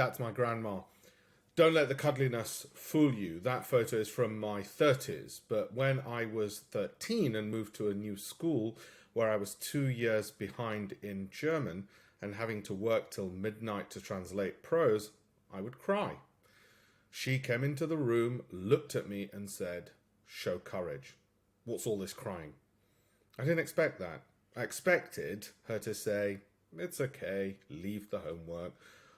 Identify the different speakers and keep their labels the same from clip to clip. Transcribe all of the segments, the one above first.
Speaker 1: That's my grandma. Don't let the cuddliness fool you. That photo is from my 30s, but when I was 13 and moved to a new school where I was 2 years behind in German and having to work till midnight to translate prose, I would cry. She came into the room, looked at me and said, "Show courage. What's all this crying?" I didn't expect that. I expected her to say, "It's okay, leave the homework.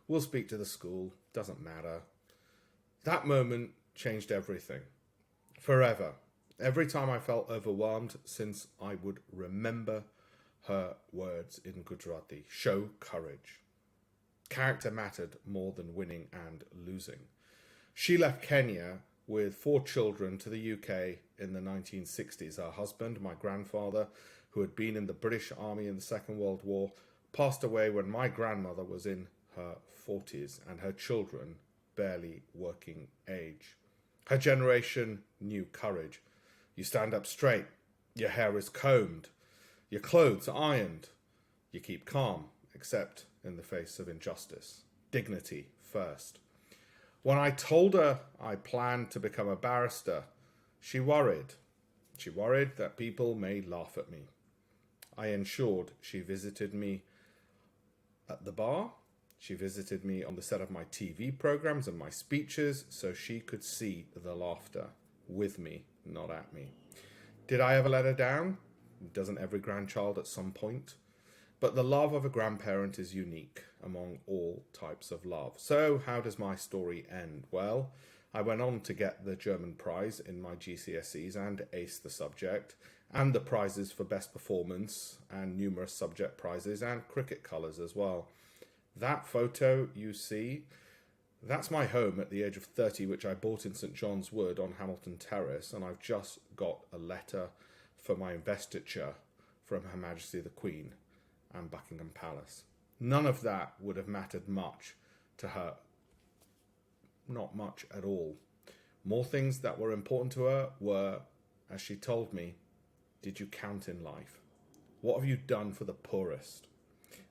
Speaker 1: We'll speak to the school, doesn't matter." That moment changed everything. Forever. Every time I felt overwhelmed, since I would remember her words in Gujarati, show courage. Character mattered more than winning and losing. She left Kenya with 4 children to the UK in the 1960s. Her husband, my grandfather, who had been in the British Army in the Second World War, passed away when my grandmother was in her 40s and her children barely working age. Her generation knew courage. You stand up straight, your hair is combed, your clothes ironed, you keep calm, except in the face of injustice. Dignity first. When I told her I planned to become a barrister, she worried. She worried that people may laugh at me. I ensured she visited me at the bar. She visited me on the set of my TV programs and my speeches so she could see the laughter with me, not at me. Did I ever let her down? Doesn't every grandchild at some point? But the love of a grandparent is unique among all types of love. So how does my story end? Well, I went on to get the German prize in my GCSEs and ace the subject, and the prizes for best performance and numerous subject prizes and cricket colours as well. That photo you see, that's my home at the age of 30, which I bought in St John's Wood on Hamilton Terrace, and I've just got a letter for my investiture from Her Majesty the Queen and Buckingham Palace. None of that would have mattered much to her. Not much at all. More things that were important to her were, as she told me, did you count in life? What have you done for the poorest?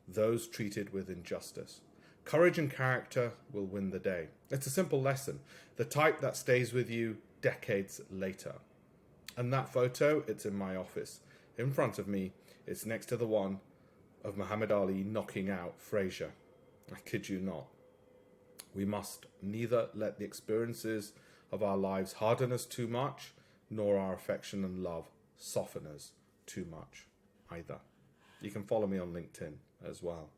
Speaker 1: Those treated with injustice. Courage and character will win the day. It's a simple lesson, the type that stays with you decades later. And that photo, it's in my office. In front of me, it's next to the one of Muhammad Ali knocking out Frazier. I kid you not. We must neither let the experiences of our lives harden us too much, nor our affection and love soften us too much either. You can follow me on LinkedIn as well.